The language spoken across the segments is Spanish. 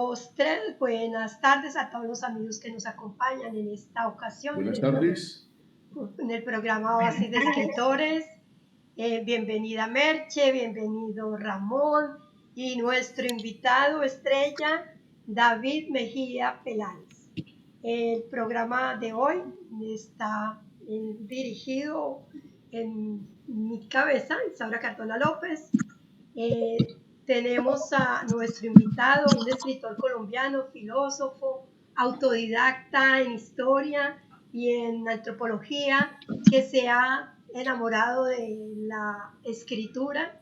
dos, tres. Buenas tardes a todos los amigos que nos acompañan en esta ocasión. Buenas tardes. En el programa Oasis de Escritores. Bienvenida Merche, bienvenido Ramón y nuestro invitado estrella, David Mejía Peláez. El programa de hoy está dirigido en mi cabeza, Isaura Cardona López. Tenemos a nuestro invitado, un escritor colombiano, filósofo, autodidacta en historia y en antropología, que se ha enamorado de la escritura.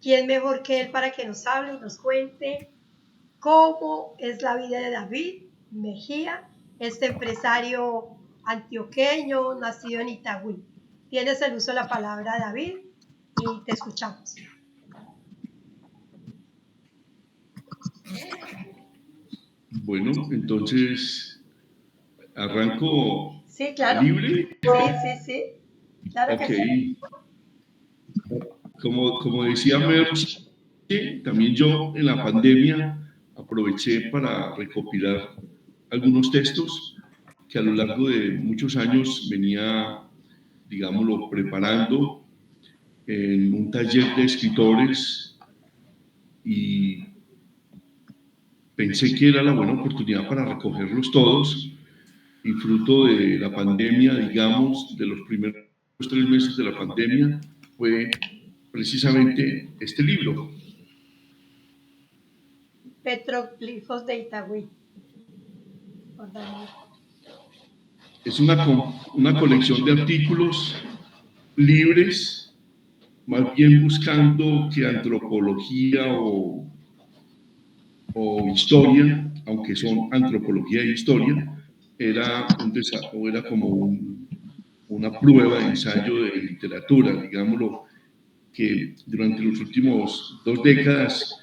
¿Quién mejor que él para que nos hable y nos cuente cómo es la vida de David Mejía, este empresario antioqueño, nacido en Itagüí? Tienes el uso de la palabra, David, y te escuchamos. Bueno, entonces, ¿arranco sí, claro. libre? Sí. Claro ok. Que sí. Como decía Merch, también yo en la pandemia aproveché para recopilar algunos textos que a lo largo de muchos años venía, digámoslo, preparando en un taller de escritores y pensé que era la buena oportunidad para recogerlos todos y fruto de la pandemia, digamos, de los primeros 3 meses de la pandemia, fue precisamente este libro. Petroglifos de Itagüí. Es una colección de artículos libres, más bien buscando que antropología o historia, aunque son antropología e historia, era como una prueba de ensayo de literatura, digámoslo, que durante los últimos 2 décadas,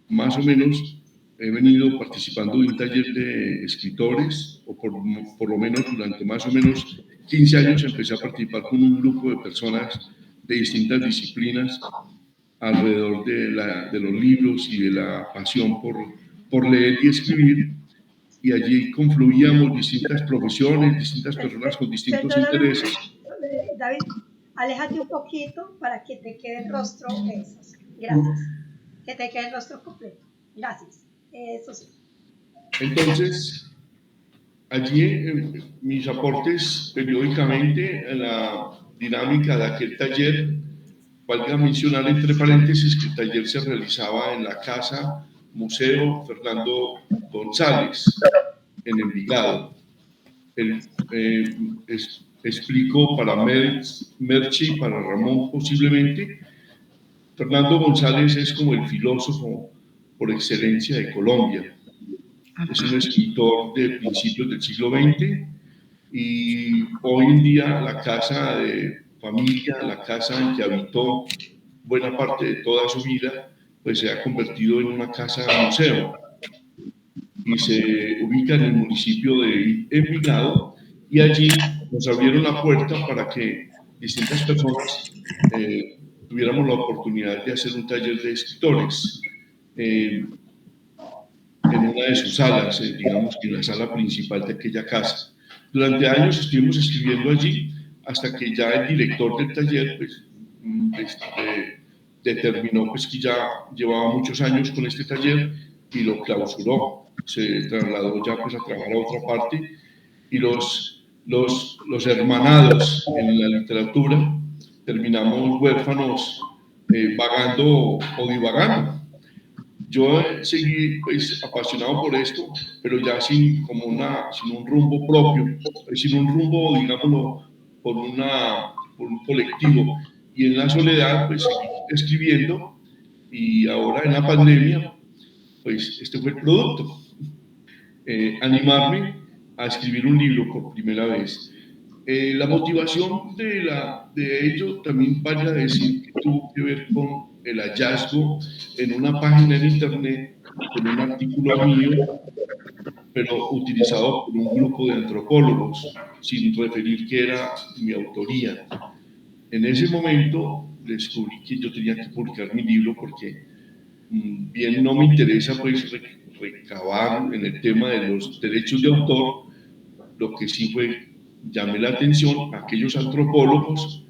más o menos, he venido participando de un taller de escritores, o por lo menos durante más o menos 15 años empecé a participar con un grupo de personas de distintas disciplinas alrededor de los libros y de la pasión por leer y escribir, y allí confluíamos distintas profesiones, distintas personas con distintos intereses. David, aléjate un poquito para que te quede el rostro. Eso sí. Gracias. Que te quede el rostro completo. Gracias. Eso sí. Entonces, allí mis aportes periódicamente en la dinámica de aquel taller, valga mencionar entre paréntesis que el taller se realizaba en la Casa Museo Fernando González, en Envigado. Explico para Merchi, para Ramón posiblemente, Fernando González es como el filósofo por excelencia de Colombia. Es un escritor de principios del siglo XX y hoy en día la casa de familia, la casa en que habitó buena parte de toda su vida, pues se ha convertido en una casa museo y se ubica en el municipio de Envigado, y allí nos abrieron la puerta para que distintas personas tuviéramos la oportunidad de hacer un taller de escritores en una de sus salas, digamos que en la sala principal de aquella casa. Durante años estuvimos escribiendo allí hasta que ya el director del taller pues, determinó pues, que ya llevaba muchos años con este taller y lo clausuró. Se trasladó ya pues, a trabajar a otra parte, y los hermanados en la literatura terminamos huérfanos vagando o divagando. Yo seguí pues, apasionado por esto, pero ya sin un rumbo propio, sin un rumbo, digámoslo, por un colectivo. Y en la soledad, pues seguí escribiendo, y ahora en la pandemia, pues este fue el producto. Animarme a escribir un libro por primera vez. La motivación de ello también vale a decir que tuvo que ver con el hallazgo en una página en internet, con un artículo mío, pero utilizado por un grupo de antropólogos, sin referir que era mi autoría. En ese momento descubrí que yo tenía que publicar mi libro porque bien no me interesa pues recabar en el tema de los derechos de autor, lo que sí fue, llamé la atención a aquellos antropólogos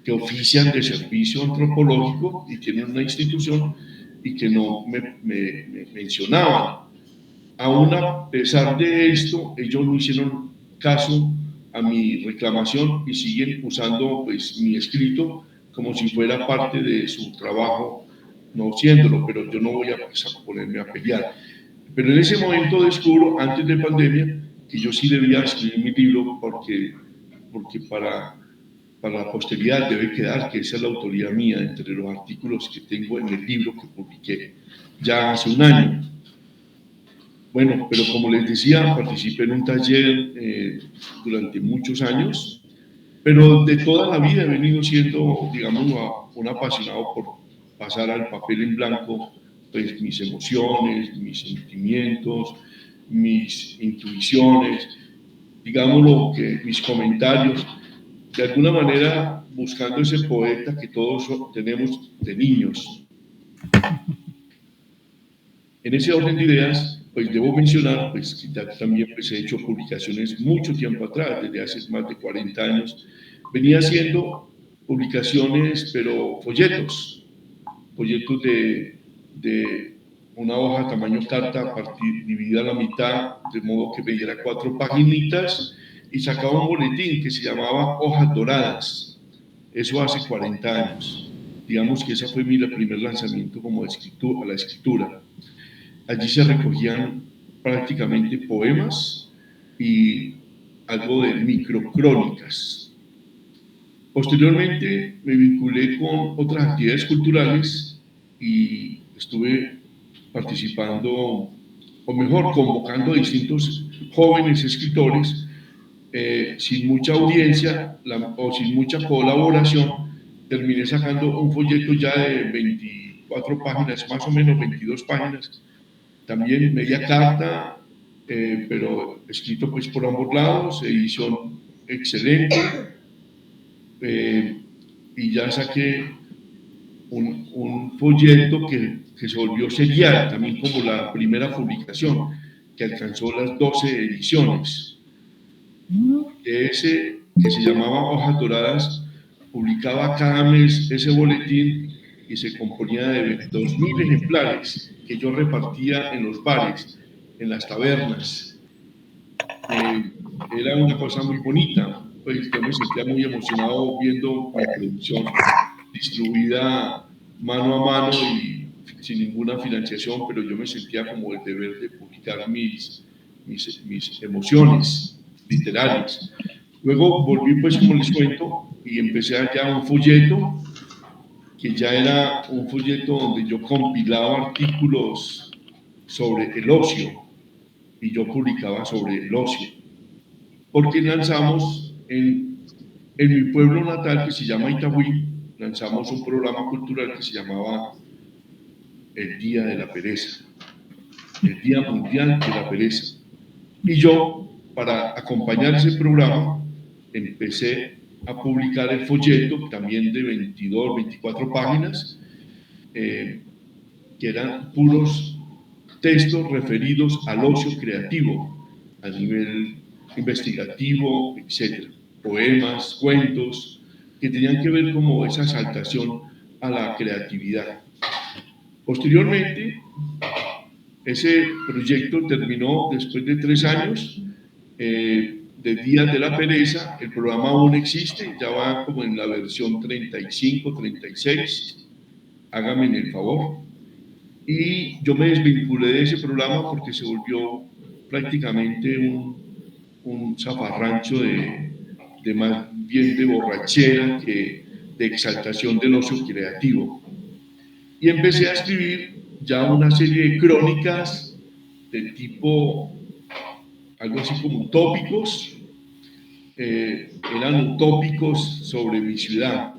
que ofician de servicio antropológico y tienen una institución y que no me mencionaban. Aún a pesar de esto, ellos no hicieron caso a mi reclamación y siguen usando pues, mi escrito como si fuera parte de su trabajo, no siéndolo, pero yo no voy a, pues, a ponerme a pelear. Pero en ese momento descubro, antes de pandemia, que yo sí debía escribir mi libro porque para la posteridad debe quedar que esa es la autoría mía entre los artículos que tengo en el libro que publiqué ya hace un año. Bueno, pero como les decía, participé en un taller durante muchos años, pero de toda la vida he venido siendo, digamos, un apasionado por pasar al papel en blanco pues, mis emociones, mis sentimientos, mis intuiciones, digámoslo, que mis comentarios, de alguna manera buscando ese poeta que todos tenemos de niños. En ese orden de ideas, pues debo mencionar pues, que ya también pues, he hecho publicaciones mucho tiempo atrás, desde hace más de 40 años. Venía haciendo publicaciones, pero folletos de una hoja tamaño carta, dividida a la mitad, de modo que me diera 4 paginitas, y sacaba un boletín que se llamaba Hojas Doradas. Eso hace 40 años. Digamos que ese fue mi primer lanzamiento como a la escritura. Allí se recogían prácticamente poemas y algo de microcrónicas. Posteriormente me vinculé con otras actividades culturales y estuve participando, o mejor, convocando a distintos jóvenes escritores sin mucha audiencia o sin mucha colaboración. Terminé sacando un folleto ya de 24 páginas, más o menos 22 páginas, también media carta, pero escrito pues por ambos lados, edición excelente, y ya saqué un folleto que se volvió serial, también como la primera publicación, que alcanzó las 12 ediciones. De ese, que se llamaba Hojas Doradas, publicaba cada mes ese boletín y se componía de 2.000 ejemplares que yo repartía en los bares, en las tabernas. Era una cosa muy bonita, pues yo me sentía muy emocionado viendo mi producción distribuida mano a mano y sin ninguna financiación, pero yo me sentía como el deber de publicar mis emociones literarias. Luego volví, pues como les cuento, y empecé allá un folleto, que ya era un folleto donde yo compilaba artículos sobre el ocio, y yo publicaba sobre el ocio, porque lanzamos en mi pueblo natal, que se llama Itagüí, lanzamos un programa cultural que se llamaba El Día de la Pereza, el Día Mundial de la Pereza. Y yo, para acompañar ese programa, empecé a publicar el folleto, también de 22, 24 páginas, que eran puros textos referidos al ocio creativo, a nivel investigativo, etc. Poemas, cuentos, que tenían que ver como esa exaltación a la creatividad. Posteriormente, ese proyecto terminó después de 3 años, de Días de la Pereza. El programa aún existe, ya va como en la versión 35, 36, hágame el favor. Y yo me desvinculé de ese programa porque se volvió prácticamente un zafarrancho de más bien de borrachera que de exaltación del ocio creativo. Y empecé a escribir ya una serie de crónicas de tipo, algo así como utópicos, eran utópicos sobre mi ciudad,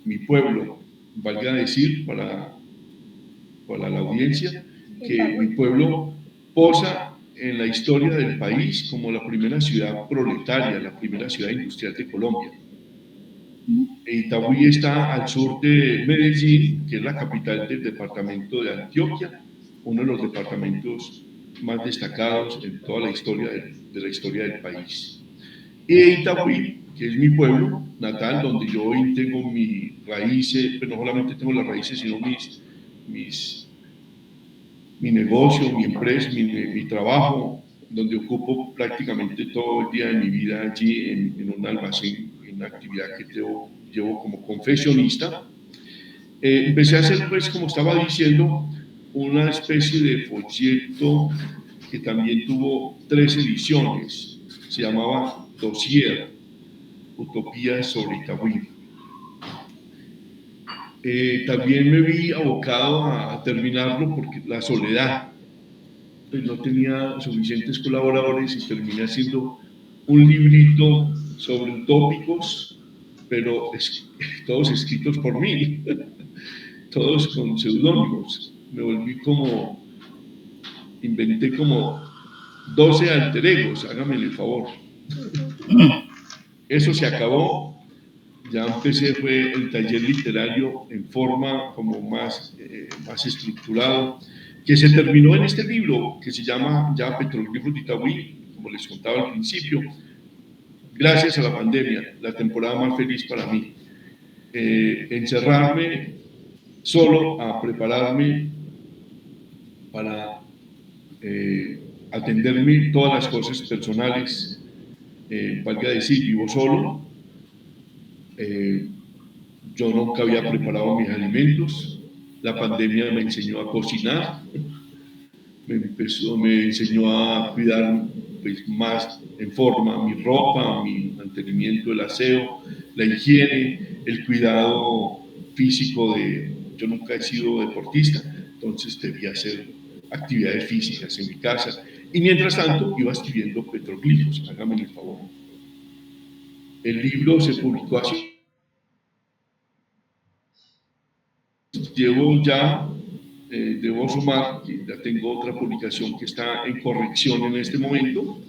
mi pueblo, valga decir para la audiencia, que mi pueblo posa en la historia del país como la primera ciudad proletaria, la primera ciudad industrial de Colombia. Itagüí está al sur de Medellín, que es la capital del departamento de Antioquia, uno de los departamentos más destacados en toda la historia de la historia del país. Y Itagüí, que es mi pueblo natal, donde yo hoy tengo mis raíces, pero no solamente tengo las raíces, sino mi negocio, mi empresa, mi trabajo, donde ocupo prácticamente todo el día de mi vida allí en un almacén, en una actividad que llevo como confeccionista. Empecé a hacer, pues, como estaba diciendo, una especie de folleto que también tuvo 3 ediciones. Se llamaba Dossier, Utopías sobre Itagüí. También me vi abocado a terminarlo porque la soledad, pues no tenía suficientes colaboradores y terminé haciendo un librito sobre utópicos, pero todos escritos por mí, todos con seudónimos. Me volví inventé como 12 alter egos, hágame el favor. Eso se acabó. Ya empecé, fue el taller literario en forma como más estructurado, que se terminó en este libro que se llama ya Petroglifos de Itagüí, como les contaba al principio, gracias a la pandemia, la temporada más feliz para mí. Encerrarme solo a prepararme para atenderme todas las cosas personales, valga decir, vivo solo. Yo nunca había preparado mis alimentos. La pandemia me enseñó a cocinar, me enseñó a cuidar, pues, más en forma mi ropa, mi mantenimiento, el aseo, la higiene, el cuidado físico. Yo nunca he sido deportista, entonces debía hacer actividades físicas en mi casa. Y mientras tanto iba escribiendo petroglifos, hágame el favor. El libro se publicó así. Llevo ya, debo sumar, que ya tengo otra publicación que está en corrección en este momento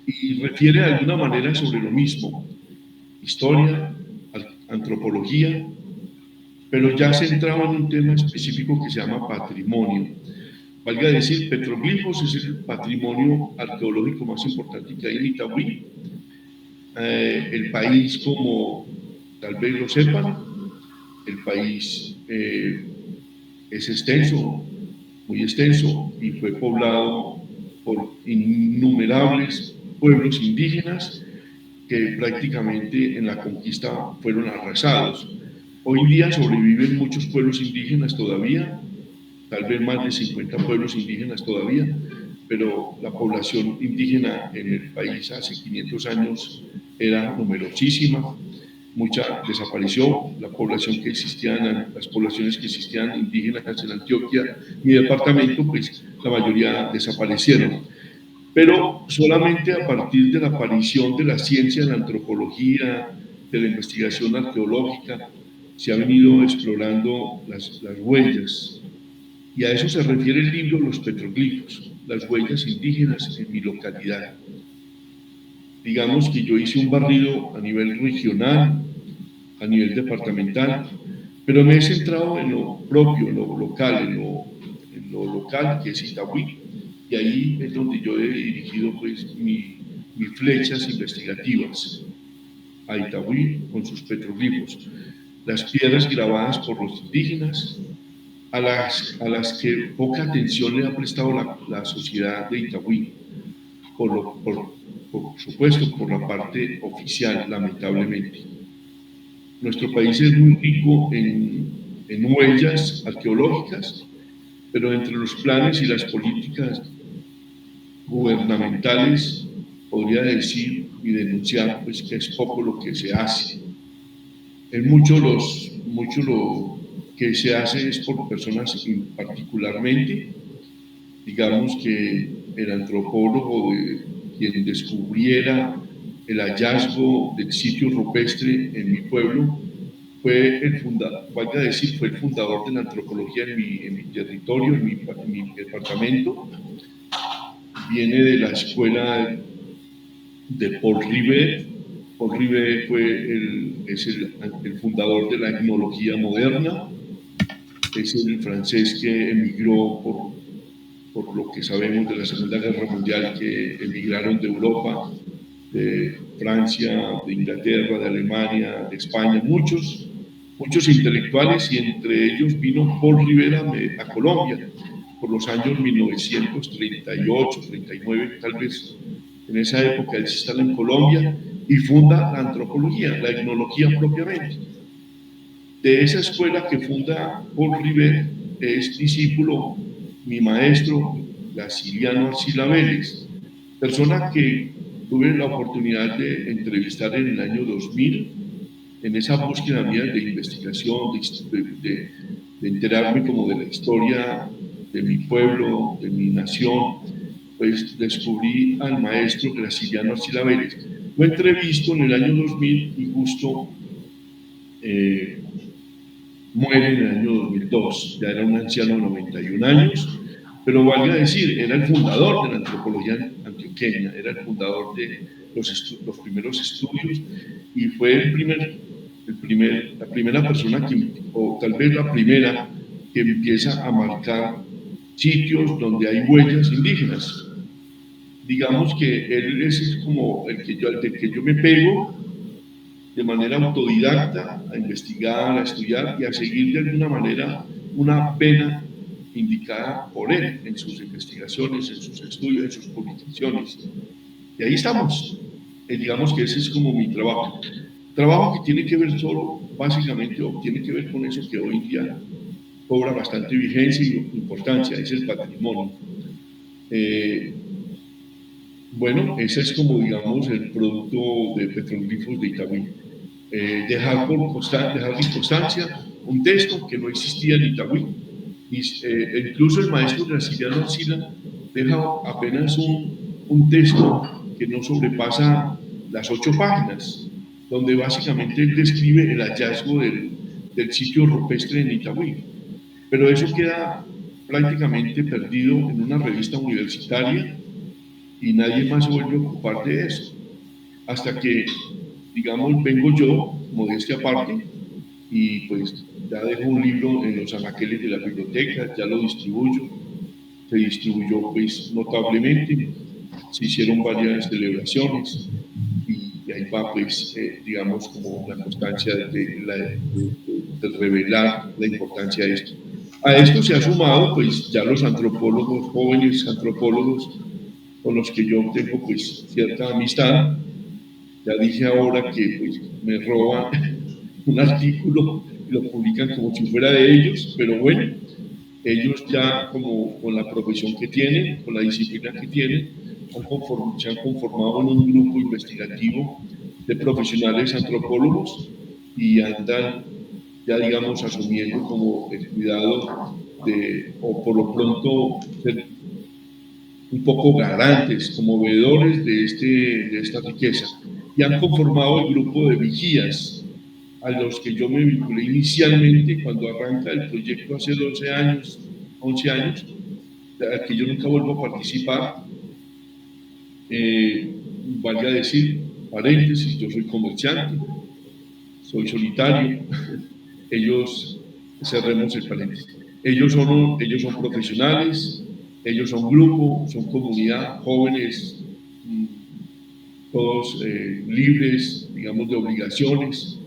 y refiere de alguna manera sobre lo mismo, historia, antropología, pero ya centrado en un tema específico que se llama patrimonio. Valga decir, Petroglifos es el patrimonio arqueológico más importante que hay en Itagüí. El país, como tal vez lo sepan, el país es extenso, muy extenso, y fue poblado por innumerables pueblos indígenas que prácticamente en la conquista fueron arrasados. Hoy en día sobreviven muchos pueblos indígenas todavía, tal vez más de 50 pueblos indígenas todavía, pero la población indígena en el país hace 500 años era numerosísima. Mucha desapareció. La población que existían, las poblaciones que existían indígenas en Antioquia, mi departamento, pues la mayoría desaparecieron. Pero solamente a partir de la aparición de la ciencia, de la antropología, de la investigación arqueológica, se ha venido explorando las huellas. Y a eso se refiere el libro Los Petroglifos, las huellas indígenas en mi localidad. Digamos que yo hice un barrido a nivel regional, a nivel departamental, pero me he centrado en lo propio, en lo local, en lo local, que es Itagüí, y ahí es donde yo he dirigido, pues, mis flechas investigativas a Itagüí con sus petroglifos, las piedras grabadas por los indígenas, a las que poca atención le ha prestado la sociedad de Itagüí, por supuesto, por la parte oficial, lamentablemente. Nuestro país es muy rico en huellas arqueológicas, pero entre los planes y las políticas gubernamentales podría decir y denunciar, pues, que es poco lo que se hace. Es mucho lo que se hace es por personas particularmente, digamos que el antropólogo quien descubriera el hallazgo del sitio rupestre en mi pueblo fue el fundador, vaya a decir, fue el fundador de la antropología en mi territorio, en mi departamento. Viene de la escuela de Paul Paul Rivet es el fundador de la etnología moderna, es el francés que emigró por lo que sabemos de la Segunda Guerra Mundial, que emigraron de Europa, de Francia, de Inglaterra, de Alemania, de España, muchos intelectuales, y entre ellos vino Paul Rivet a Colombia por los años 1938, 39, tal vez en esa época él se instala en Colombia y funda la antropología, la etnología propiamente. De esa escuela que funda Paul Rivet es discípulo mi maestro Graciliano Arcila Vélez, persona que tuve la oportunidad de entrevistar en el año 2000, en esa búsqueda mía de investigación, de enterarme como de la historia de mi pueblo, de mi nación, pues descubrí al maestro Graciliano Arcila Vélez. Lo entrevisto en el año 2000 y justo muere en el año 2002, ya era un anciano de 91 años, pero valga decir, era el fundador de la antropología antioqueña, era el fundador de los primeros estudios y fue la primera persona o tal vez la primera que empieza a marcar sitios donde hay huellas indígenas. Digamos que él es como el que yo me pego de manera autodidacta a investigar, a estudiar y a seguir de alguna manera una vena indicada por él en sus investigaciones, en sus estudios, en sus publicaciones. Y ahí estamos. Digamos que ese es como mi trabajo. Trabajo que tiene que ver solo, básicamente, o tiene que ver con eso que hoy en día cobra bastante vigencia y importancia, es el patrimonio. Bueno, ese es como, digamos, el producto de Petroglifos de Itagüí. Dejar en constancia un texto que no existía en Itagüí. Incluso el maestro Graciliano Arcila deja apenas un texto que no sobrepasa las 8 páginas, donde básicamente él describe el hallazgo del sitio rupestre en Itagüí. Pero eso queda prácticamente perdido en una revista universitaria y nadie más se vuelve a ocupar de eso. Hasta que, digamos, vengo yo, modestia aparte, y pues ya dejo un libro en los anaqueles de la biblioteca, ya lo distribuyo, se distribuyó pues notablemente, se hicieron varias celebraciones y ahí va pues, digamos, como la constancia de revelar la importancia de esto. A esto se ha sumado pues ya los antropólogos, jóvenes antropólogos, con los que yo tengo pues cierta amistad. Ya dije ahora que pues, me roban un artículo y lo publican como si fuera de ellos, pero bueno, ellos ya como con la profesión que tienen, con la disciplina que tienen, se han conformado en un grupo investigativo de profesionales antropólogos y andan ya digamos asumiendo como el cuidado o por lo pronto ser un poco garantes, como veedores de esta riqueza, y han conformado el grupo de vigías a los que yo me vinculé inicialmente cuando arranca el proyecto hace 12 años, 11 años, al que yo nunca vuelvo a participar. Valga decir, paréntesis, yo soy comerciante, soy solitario, ellos, cerremos el paréntesis, ellos son profesionales, ellos son grupo, son comunidad, jóvenes, todos libres, digamos, de obligaciones,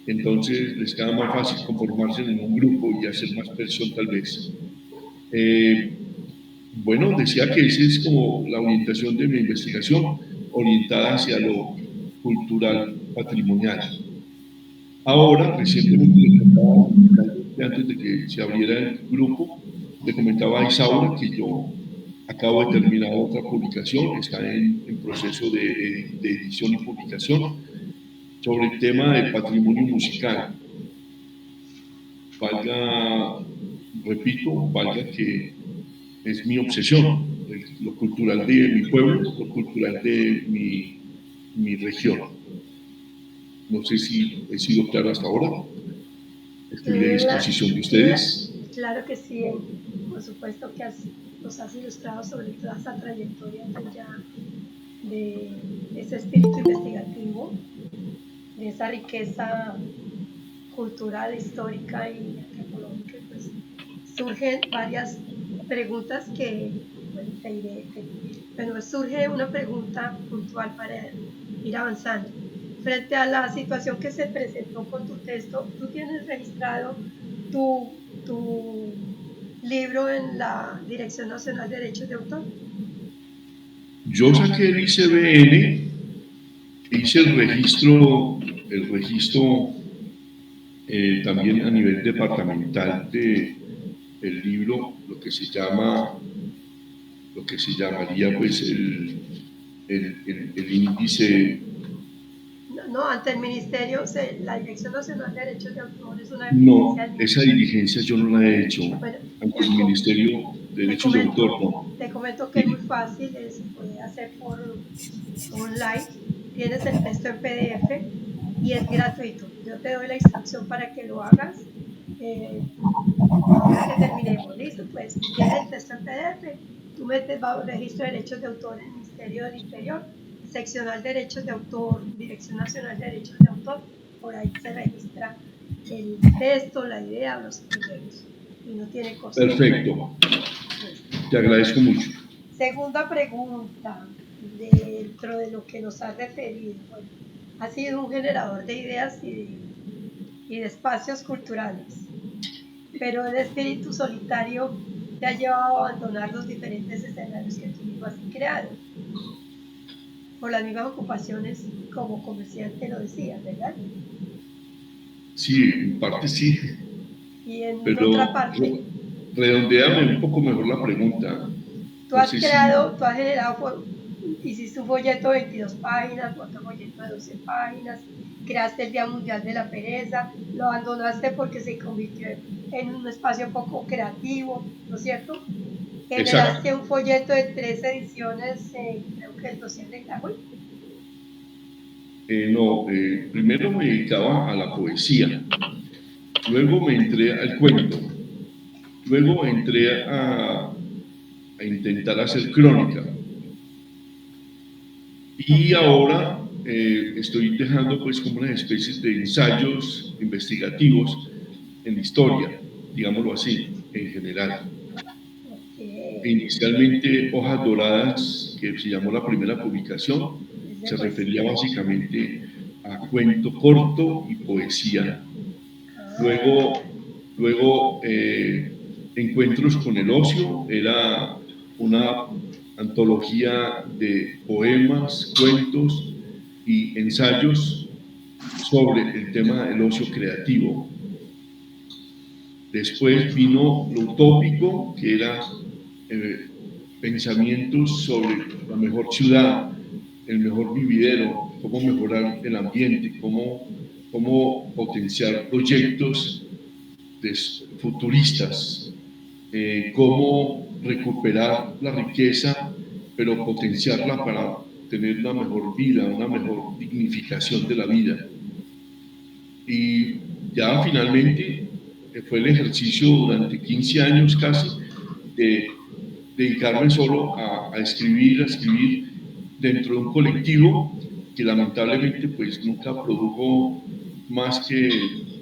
entonces les queda más fácil conformarse en un grupo y hacer más presión tal vez. Bueno, decía que esa es como la orientación de mi investigación, orientada hacia lo cultural patrimonial. Ahora, recientemente, antes de que se abriera el grupo, le comentaba a Isaura que yo acabo de terminar otra publicación, está en proceso de edición y publicación, sobre el tema del patrimonio musical. Valga que es mi obsesión, lo cultural de mi pueblo, lo cultural de mi región. No sé si he sido claro hasta ahora. Estoy a disposición de ustedes. Claro que sí, por supuesto que nos has ilustrado sobre toda esa trayectoria tuya de ese espíritu investigativo de esa riqueza cultural, histórica y antropológica, pues surgen varias preguntas que, bueno, bueno, surge una pregunta puntual para ir avanzando. Frente a la situación que se presentó con tu texto, ¿tú tienes registrado tu libro en la Dirección Nacional de Derechos de Autor? Yo saqué el ICBN, hice el registro también a nivel departamental de el libro, lo que se llamaría pues el índice. No, ante el Ministerio, la Dirección Nacional de Derechos de Autor es una No, dependencia. esa diligencia yo no la he hecho Bueno, ante el Ministerio de Derechos de Autor, no. te comento que es muy Sí. fácil, se puede hacer por online. Tienes el texto en PDF y es gratuito. Yo te doy la instrucción para que lo hagas. Ahora que terminemos, listo, pues tienes el texto en PDF, tú metes bajo registro de derechos de autor en el Ministerio del Interior, seccional derechos de autor, Dirección Nacional de Derechos de Autor, por ahí se registra el texto, la idea, los proyectos y no tiene costo. Perfecto, te agradezco mucho. Segunda pregunta, dentro de lo que nos has referido, bueno, has sido un generador de ideas y de espacios culturales, pero el espíritu solitario te ha llevado a abandonar los diferentes escenarios que tú mismo has creado, por las mismas ocupaciones como comerciante lo decías, ¿verdad? Sí, en parte sí, Y en pero otra parte, redondeame un poco mejor la pregunta. tú has generado, hiciste un folleto de 22 páginas, otro folleto de 12 páginas, creaste el Día Mundial de la Pereza, lo abandonaste porque se convirtió en un espacio poco creativo, ¿no es cierto? Generaste un folleto de 3 ediciones, creo que el dossier de Cajul. No, primero me dedicaba a la poesía, luego me entré al cuento, luego entré a intentar hacer crónica y ahora estoy dejando pues como unas especies de ensayos investigativos en la historia, digámoslo así, en general. Inicialmente Hojas Doradas, que se llamó la primera publicación, se refería básicamente a cuento corto y poesía. Luego Encuentros con el Ocio, era una antología de poemas, cuentos y ensayos sobre el tema del ocio creativo. Después vino Lo Utópico, que era pensamientos sobre la mejor ciudad, el mejor vividero, cómo mejorar el ambiente, cómo potenciar proyectos futuristas, cómo recuperar la riqueza, pero potenciarla para tener una mejor vida, una mejor dignificación de la vida. Y ya finalmente fue el ejercicio durante 15 años casi de dedicarme solo a escribir dentro de un colectivo que lamentablemente pues nunca produjo más que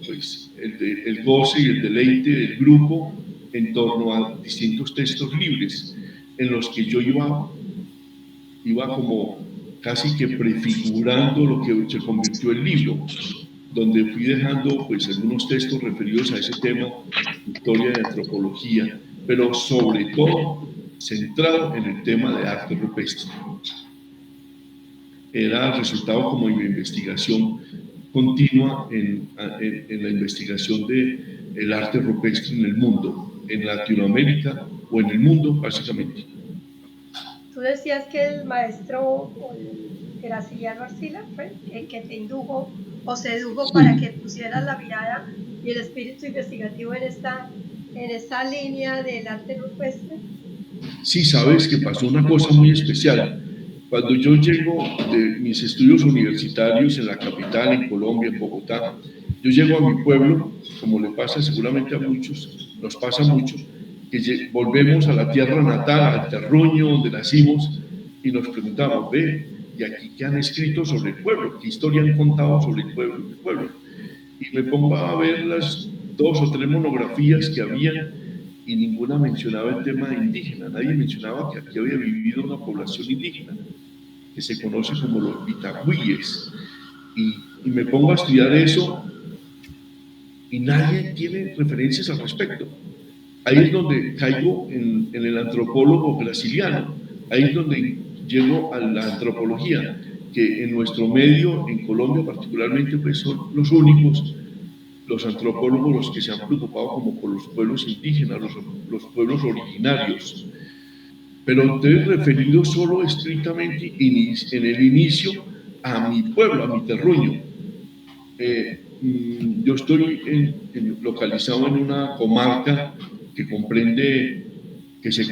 pues, el goce y el deleite del grupo en torno a distintos textos libres en los que yo iba como casi que prefigurando lo que se convirtió en libro, donde fui dejando pues algunos textos referidos a ese tema, historia de antropología, pero sobre todo centrado en el tema de arte rupestre. Era el resultado como de mi investigación continua en la investigación del arte rupestre en el mundo, en Latinoamérica o en el mundo básicamente. Tú decías que el maestro Graciliano Arcila fue el que te indujo o sedujo para que pusieras la mirada y el espíritu investigativo en esta línea del arte rupestre. Sí, sabes que pasó una cosa muy especial. Cuando yo llego de mis estudios universitarios en la capital, en Colombia, en Bogotá, yo llego a mi pueblo, como le pasa seguramente a muchos, nos pasa mucho, que volvemos a la tierra natal, al terruño donde nacimos, y nos preguntamos, y aquí qué han escrito sobre el pueblo, qué historia han contado sobre el pueblo. Y me pongo a ver las 2 o 3 monografías que habían y ninguna mencionaba el tema indígena. Nadie mencionaba que aquí había vivido una población indígena, que se conoce como los Vitagüíes. Y me pongo a estudiar eso y nadie tiene referencias al respecto. Ahí es donde caigo en el antropólogo brasiliano, ahí es donde llego a la antropología, que en nuestro medio, en Colombia particularmente, pues son los únicos, los antropólogos, los que se han preocupado como por los pueblos indígenas, los pueblos originarios. Pero entonces referido solo estrictamente en el inicio a mi pueblo, a mi terruño. Yo estoy localizado en una comarca que se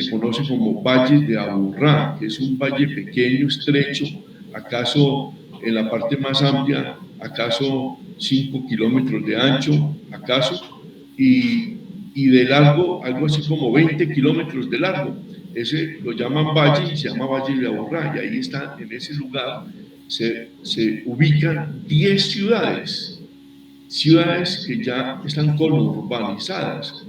conoce como Valle de Aburrá, que es un valle pequeño, estrecho, acaso en la parte más amplia, acaso 5 kilómetros de ancho, acaso, y de largo, algo así como 20 kilómetros de largo. Ese lo llaman valle y se llama Valle de Aburrá, y ahí está, en ese lugar, se ubican 10 ciudades que ya están conurbanizadas,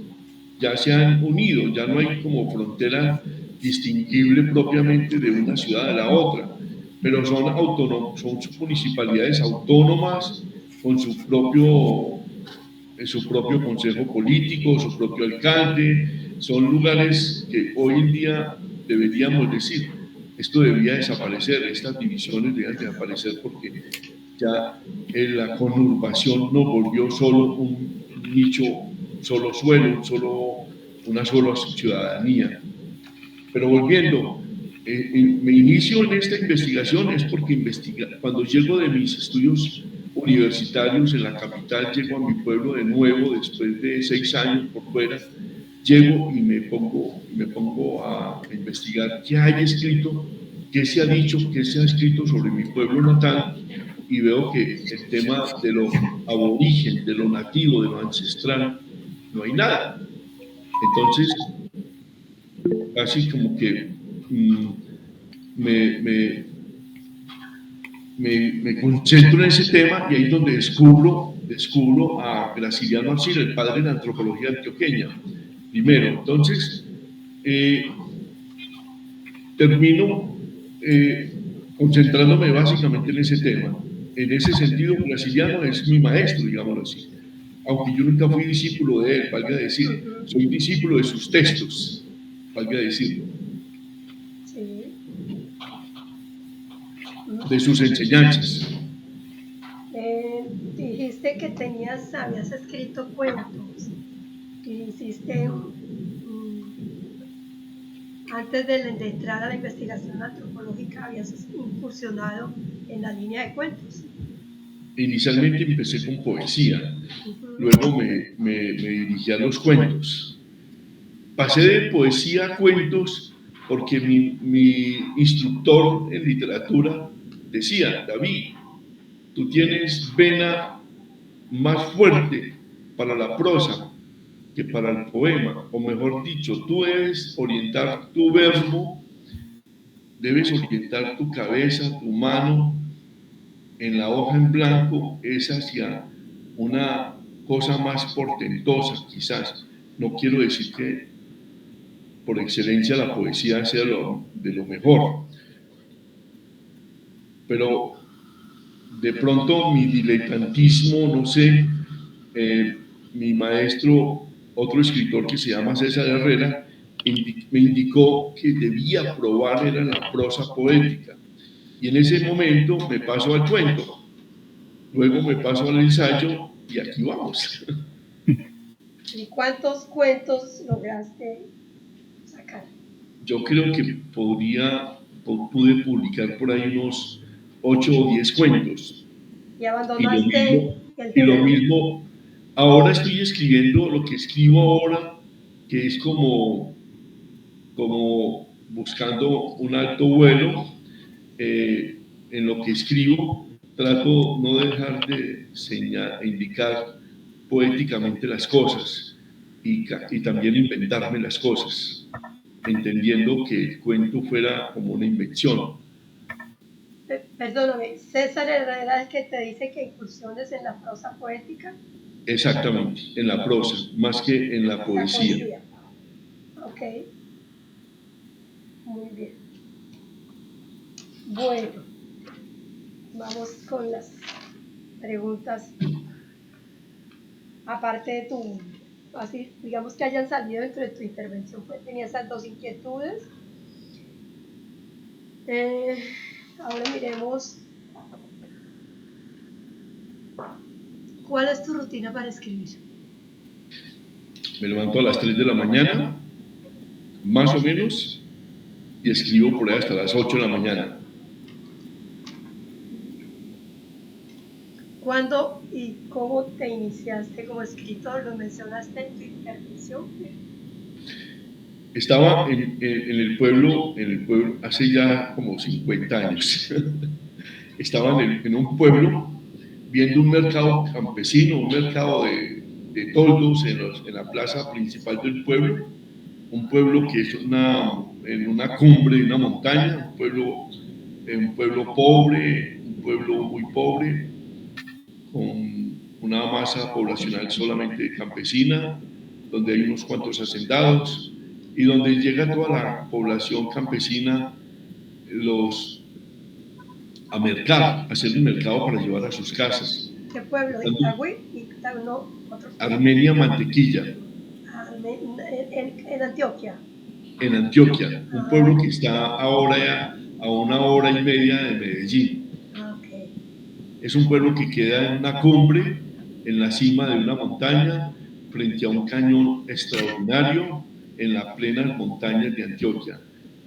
ya se han unido, ya no hay como frontera distinguible propiamente de una ciudad a la otra, pero son municipalidades autónomas con su propio consejo político, su propio alcalde. Son lugares que hoy en día deberíamos decir, esto debía desaparecer, estas divisiones debían desaparecer, porque ya la conurbación nos volvió solo un nicho, solo suelo, una sola ciudadanía. Pero volviendo, me inicio en esta investigación es porque cuando llego de mis estudios universitarios en la capital, llego a mi pueblo de nuevo después de 6 años por fuera, llego y me pongo a investigar qué hay escrito, qué se ha dicho, qué se ha escrito sobre mi pueblo natal, y veo que el tema de lo aborigen, de lo nativo, de lo ancestral, no hay nada. Entonces, así como que me concentro en ese tema, y ahí es donde descubro a Graciliano Arcila, el padre de la antropología antioqueña. Primero, entonces, termino concentrándome básicamente en ese tema. En ese sentido, Graciliano es mi maestro, digámoslo así. Aunque yo nunca fui discípulo de él, valga decir, soy discípulo de sus textos, valga decirlo. De sus enseñanzas. Dijiste que habías escrito cuentos, que hiciste antes de entrar a la investigación antropológica, habías incursionado en la línea de cuentos. Inicialmente empecé con poesía, luego me dirigí a los cuentos. Pasé de poesía a cuentos porque mi instructor en literatura decía: David, tú tienes vena más fuerte para la prosa que para el poema, o mejor dicho, tú debes orientar tu verbo, debes orientar tu cabeza, tu mano en la hoja en blanco, es hacia una cosa más portentosa, quizás. No quiero decir que por excelencia la poesía sea de lo mejor, pero de pronto mi diletantismo, no sé, mi maestro, otro escritor que se llama César Herrera, me indicó que debía probar era la prosa poética, y en ese momento me paso al cuento, luego me paso al ensayo, y aquí vamos. ¿Y cuántos cuentos lograste sacar? Yo creo que pude publicar por ahí unos 8 o 10 cuentos. ¿Y abandonaste el género? Y lo mismo, ahora estoy escribiendo lo que escribo ahora, que es como buscando un alto vuelo. En lo que escribo, trato no dejar de indicar poéticamente las cosas, y también inventarme las cosas, entendiendo que el cuento fuera como una invención. Perdóname, César Herrera es el que te dice que incursiones en la prosa poética. Exactamente, en la prosa, más que en la poesía. Ok, muy bien. Bueno, vamos con las preguntas. Aparte de tu, así, digamos que hayan salido dentro de tu intervención, pues tenía esas dos inquietudes. Ahora miremos, ¿cuál es tu rutina para escribir? Me levanto a las 3 de la mañana, más o menos, y escribo por ahí hasta las 8 de la mañana. ¿Cuándo y cómo te iniciaste como escritor? ¿Lo mencionaste en tu intervención? Estaba en el pueblo hace ya como 50 años. Estaba en un pueblo viendo un mercado campesino, un mercado de toldos en la plaza principal del pueblo, un pueblo que es en una cumbre de una montaña, un pueblo pobre, un pueblo muy pobre, con una masa poblacional solamente campesina, donde hay unos cuantos hacendados y donde llega toda la población campesina a mercar, a hacer un mercado para llevar a sus casas. ¿Qué pueblo? ¿Itagüí? No, otro. Armenia Mantequilla. En Antioquia. En Antioquia, un pueblo que está ahora a 1 hora y media de Medellín. Okay. Es un pueblo que queda en una cumbre, en la cima de una montaña, frente a un cañón extraordinario en las plenas montañas de Antioquia.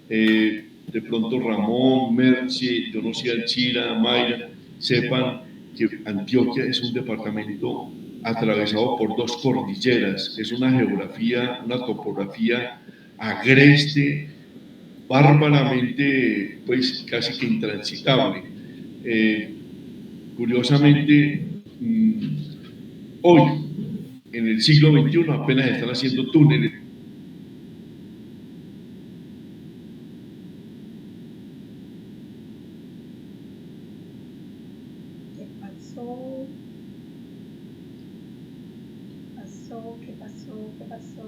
De pronto Ramón, Merche, yo no sé, Alchira, Mayra, sepan que Antioquia es un departamento atravesado por dos cordilleras, es una geografía, una topografía agreste, bárbaramente, pues casi que intransitable. Curiosamente, hoy, en el siglo XXI, apenas están haciendo túneles. ¿Qué pasó? ¿Qué pasó? ¿Qué pasó? ¿Qué pasó?